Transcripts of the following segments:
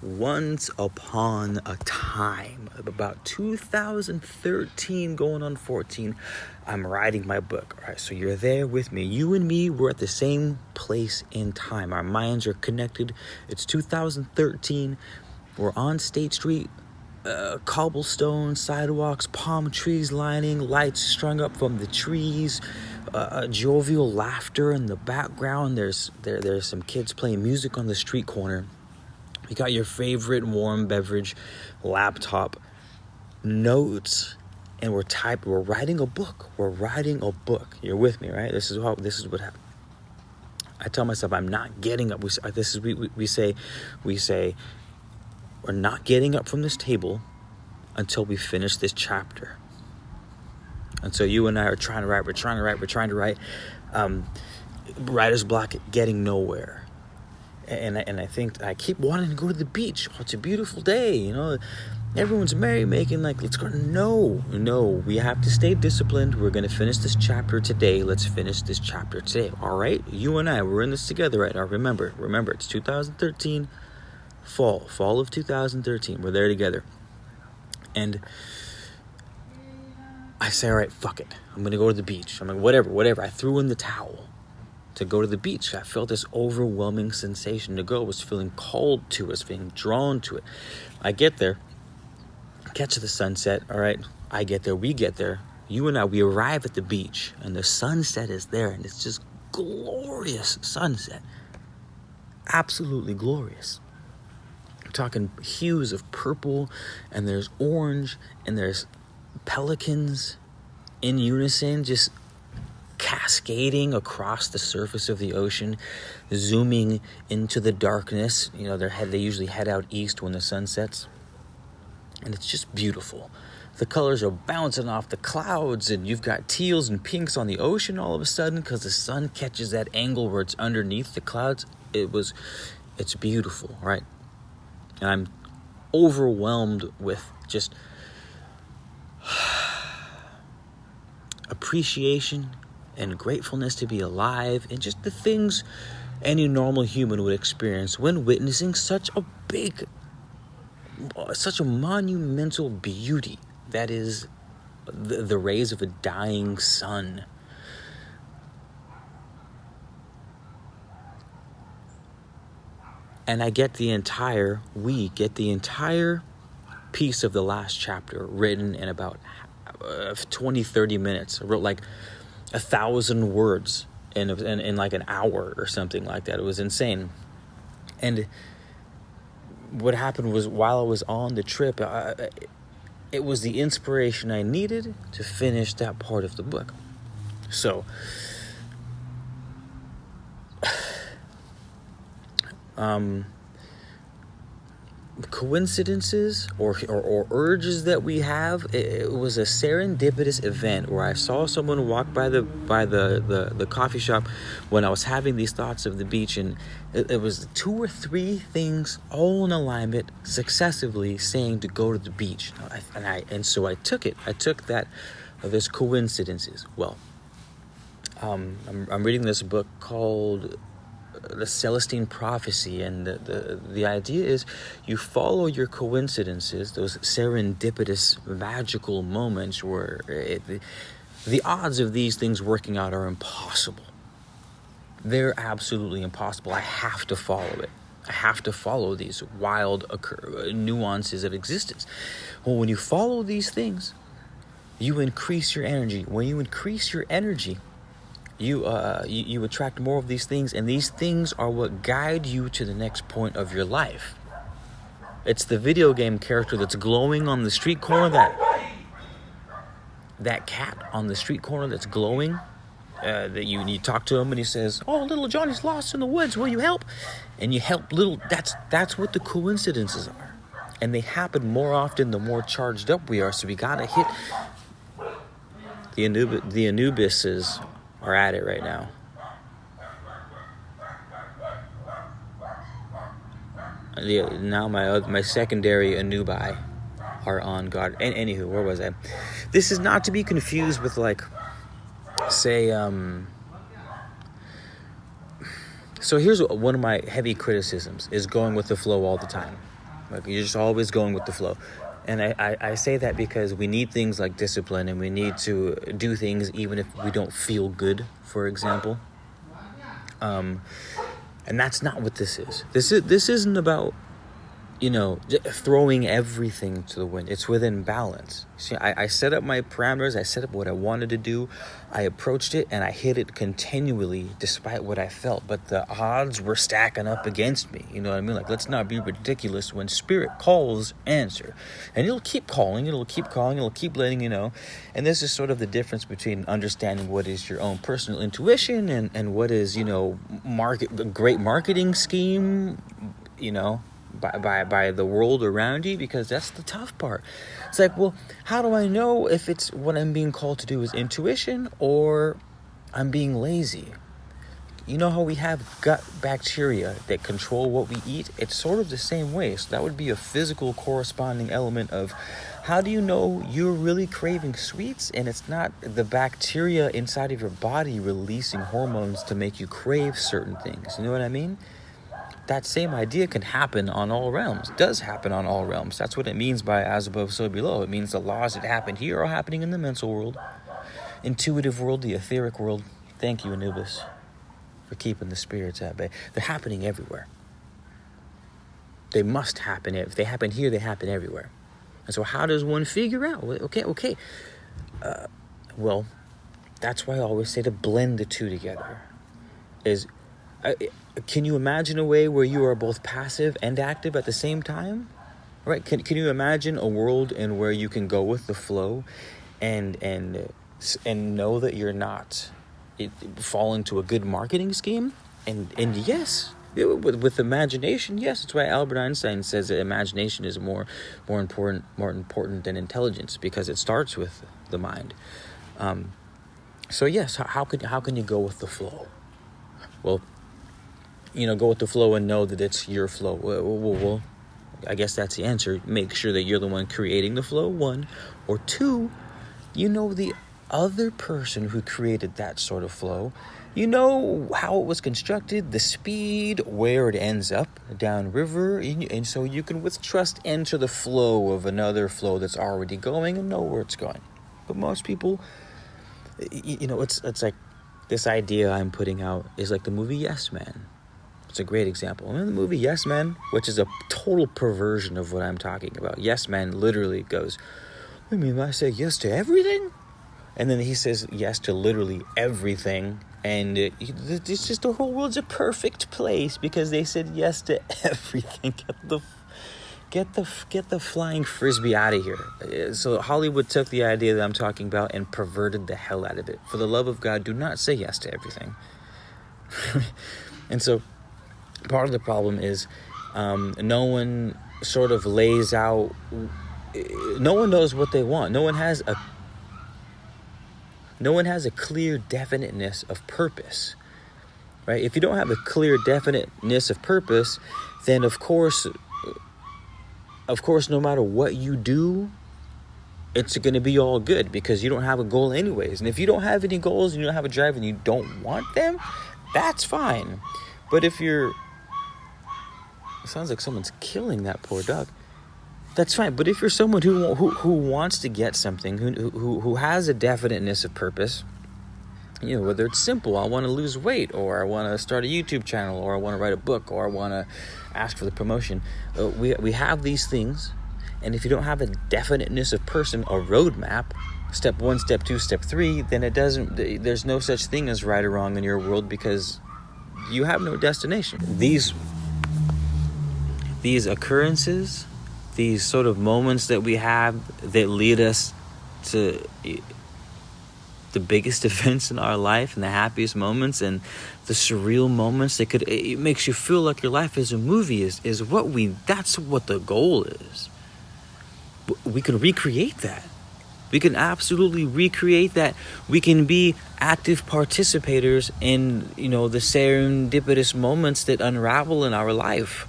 Once upon a time, about 2013 going on 14, I'm writing my book. All right, so you're there with me. You and me, we're at the same place in time. Our minds are connected. It's 2013. We're on State Street, cobblestone sidewalks, palm trees lining, lights strung up from the trees, jovial laughter in the background. There's some kids playing music on the street corner. You got your favorite warm beverage, laptop, notes, and we're writing a book. We're writing a book. You're with me, right? This is what happened. I tell myself I'm not getting up. We say we're not getting up from this table until we finish this chapter. And so you and I are trying to write. We're trying to write. Writer's block, getting nowhere. And I think I keep wanting to go to the beach. Oh, it's a beautiful day, you know. Everyone's merrymaking, like, let's go. No, we have to stay disciplined. We're going to finish this chapter today. Let's finish this chapter today, all right? You and I, we're in this together right now. Remember, it's 2013, fall of 2013. We're there together. And I say, all right, fuck it. I'm going to go to the beach. I'm like, whatever. I threw in the towel to go to the beach. I felt this overwhelming sensation to go. I was feeling called to it. I was feeling drawn to it. I get there, catch the sunset. All right, I get there, we get there. You and I, we arrive at the beach, and the sunset is there, and it's just glorious sunset. Absolutely glorious. I'm talking hues of purple, and there's orange, and there's pelicans in unison, just cascading across the surface of the ocean, zooming into the darkness. You know, they usually head out east when the sun sets, and it's just beautiful. The colors are bouncing off the clouds, and you've got teals and pinks on the ocean all of a sudden because the sun catches that angle where it's underneath the clouds. It's beautiful, right? And I'm overwhelmed with just appreciation and gratefulness to be alive, and just the things any normal human would experience when witnessing such a monumental beauty that is the rays of a dying sun. And we get the entire piece of the last chapter written in about 20-30 minutes. I wrote like 1,000 words in like an hour or something like that. It was insane. And what happened was, while I was on the trip, it was the inspiration I needed to finish that part of the book. So, coincidences or urges that we have. It was a serendipitous event where I saw someone walk by the coffee shop when I was having these thoughts of the beach, and it was 2 or 3 things all in alignment successively saying to go to the beach. So I took it. I took that. There's coincidences. Well, I'm reading this book called The Celestine Prophecy, and the idea is you follow your coincidences, those serendipitous magical moments where the odds of these things working out are impossible. They're absolutely impossible. I have to follow it. I have to follow these wild nuances of existence. Well, when you follow these things, you increase your energy. When you increase your energy, you attract more of these things, and these things are what guide you to the next point of your life. It's the video game character that's glowing on the street corner, that cat on the street corner that's glowing, that you talk to him and he says, "Oh, little Johnny's lost in the woods, will you help?" And you help little. That's what the coincidences are, and they happen more often the more charged up we are. So we gotta hit the Anubises are at it right now. Now my secondary Anubi are on guard. And anywho, where was I? This is not to be confused with, like, say, so here's one of my heavy criticisms is going with the flow all the time. Like, you're just always going with the flow. And I say that because we need things like discipline, and we need to do things even if we don't feel good, for example. And that's not what this is. This isn't about, throwing everything to the wind. It's within balance. See, I set up my parameters. I set up what I wanted to do. I approached it, and I hit it continually despite what I felt. But the odds were stacking up against me. You know what I mean? Like, let's not be ridiculous. When spirit calls, answer. And it'll keep calling. It'll keep calling. It'll keep letting you know. And this is sort of the difference between understanding what is your own personal intuition and what is, great marketing scheme, by the world around you, because that's the tough part. It's like, well, how do I know if it's what I'm being called to do is intuition or I'm being lazy? You know how we have gut bacteria that control what we eat? It's sort of the same way. So that would be a physical corresponding element of how do you know you're really craving sweets and it's not the bacteria inside of your body releasing hormones to make you crave certain things? You know what I mean? That same idea can happen on all realms, does happen on all realms. That's what it means by as above, so below. It means the laws that happen here are happening in the mental world, intuitive world, the etheric world. Thank you, Anubis, for keeping the spirits at bay. They're happening everywhere. They must happen. If they happen here, they happen everywhere. And so how does one figure out? Okay. Well, that's why I always say to blend the two together. Can you imagine a way where you are both passive and active at the same time? Right? Can you imagine a world in where you can go with the flow and know that you're not falling to a good marketing scheme? And yes, with imagination, yes, that's why Albert Einstein says that imagination is more important than intelligence, because it starts with the mind. So yes, how can you go with the flow? Well, go with the flow and know that it's your flow. Well, I guess that's the answer. Make sure that you're the one creating the flow, one. Or two, the other person who created that sort of flow. You know how it was constructed, the speed, where it ends up downriver. And so you can with trust enter the flow of another flow that's already going and know where it's going. But most people, it's like this idea I'm putting out is like the movie Yes Man. It's a great example. In the movie Yes Man, which is a total perversion of what I'm talking about. Yes Man literally goes, I mean, I say yes to everything? And then he says yes to literally everything. And it's just the whole world's a perfect place because they said yes to everything. Get the flying frisbee out of here. So Hollywood took the idea that I'm talking about and perverted the hell out of it. For the love of God, do not say yes to everything. And so part of the problem is no one sort of lays out, no one knows what they want. No one has a clear definiteness of purpose, right? If you don't have a clear definiteness of purpose, then of course, no matter what you do, it's going to be all good because you don't have a goal anyways. And if you don't have any goals and you don't have a drive and you don't want them, that's fine. But if it sounds like someone's killing that poor dog. That's fine. But if you're someone who wants to get something, who has a definiteness of purpose, whether it's simple, I want to lose weight, or I want to start a YouTube channel, or I want to write a book, or I want to ask for the promotion. We have these things, and if you don't have a definiteness of person, a roadmap, step 1, step 2, step 3, then there's no such thing as right or wrong in your world because you have no destination. These occurrences, these sort of moments that we have that lead us to the biggest events in our life and the happiest moments and the surreal moments that it makes you feel like your life is a movie that's what the goal is. We can recreate that. We can absolutely recreate that. We can be active participators in, the serendipitous moments that unravel in our life.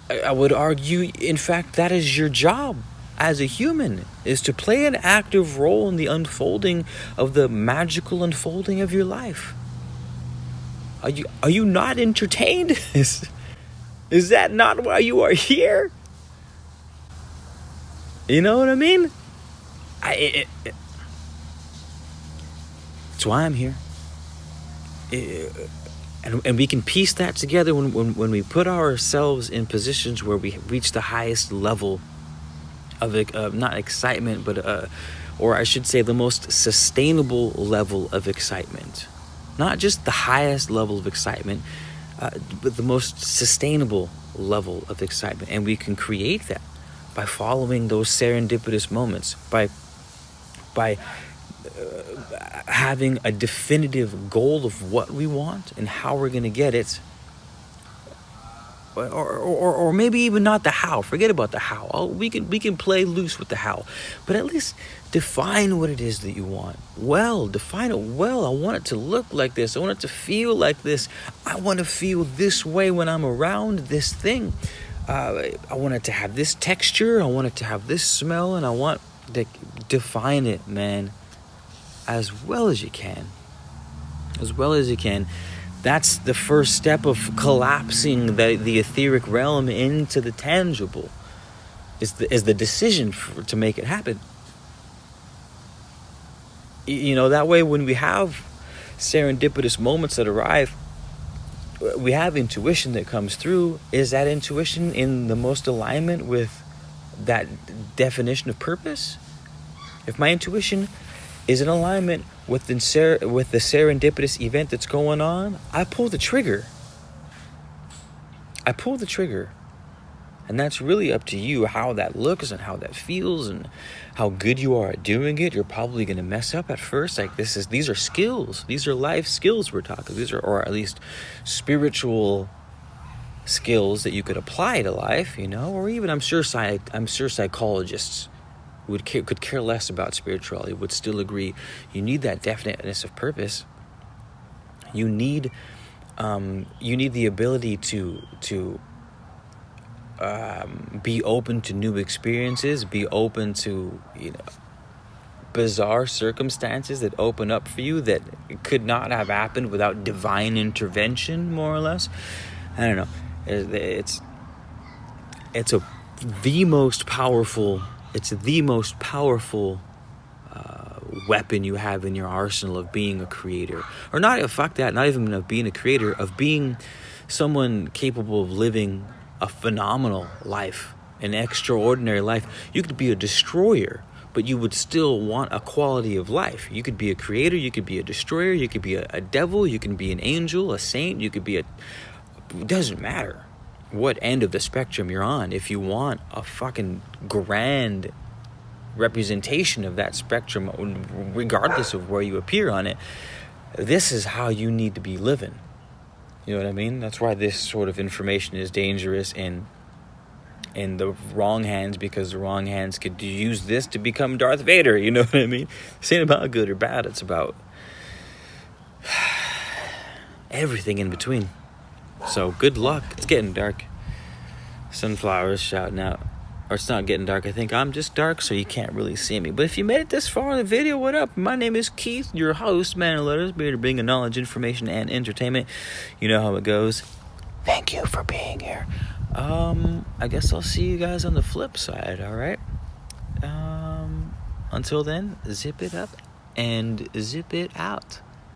I would argue, in fact, that is your job as a human, is to play an active role in the unfolding of the magical unfolding of your life. Are you not entertained? Is that not why you are here? You know what I mean? That's why I'm here. And we can piece that together when we put ourselves in positions where we reach the highest level of not excitement, but or I should say the most sustainable level of excitement. Not just the highest level of excitement, but the most sustainable level of excitement. And we can create that by following those serendipitous moments, by having a definitive goal of what we want and how we're going to get it. Or maybe even not the how. Forget about the how. We can play loose with the how, but at least define what it is that you want. Well, define it well. I want it to look like this. I want it to feel like this. I want to feel this way when I'm around this thing. I want it to have this texture. I want it to have this smell, and I want to define it, man, as well as you can. As well as you can. That's the first step of collapsing the etheric realm into the tangible. Is the decision to make it happen. You know, that way when we have serendipitous moments that arrive, we have intuition that comes through. Is that intuition in the most alignment with that definition of purpose? If my intuition is in alignment with the serendipitous event that's going on, I pull the trigger. And that's really up to you, how that looks and how that feels and how good you are at doing it. You're probably going to mess up at first. Like these are skills. These are life skills we're talking. These are, or at least spiritual skills that you could apply to life, you know, or even I'm sure psychologists could care less about spirituality, would still agree you need that definiteness of purpose. You need the ability to be open to new experiences, be open to, you know, bizarre circumstances that open up for you that could not have happened without divine intervention, more or less. I don't know. It's the most powerful weapon you have in your arsenal of being a creator. Or not even of being a creator, of being someone capable of living a phenomenal life, an extraordinary life. You could be a destroyer, but you would still want a quality of life. You could be a creator, you could be a destroyer, you could be a devil, you can be an angel, a saint, you could be it doesn't matter what end of the spectrum you're on. If you want a fucking grand representation of that spectrum, regardless of where you appear on it, this is how you need to be living. You know what I mean? That's why this sort of information is dangerous in the wrong hands, because the wrong hands could use this to become Darth Vader. You know what I mean? This ain't about good or bad. It's about everything in between. So good luck. It's getting dark. Sunflowers shouting out. Or it's not getting dark. I think I'm just dark, so you can't really see me. But if you made it this far in the video, what up? My name is Keith, your host, Man of Letters, here to bring you knowledge, information, and entertainment. You know how it goes. Thank you for being here. I guess I'll see you guys on the flip side, alright? Until then, zip it up and zip it out.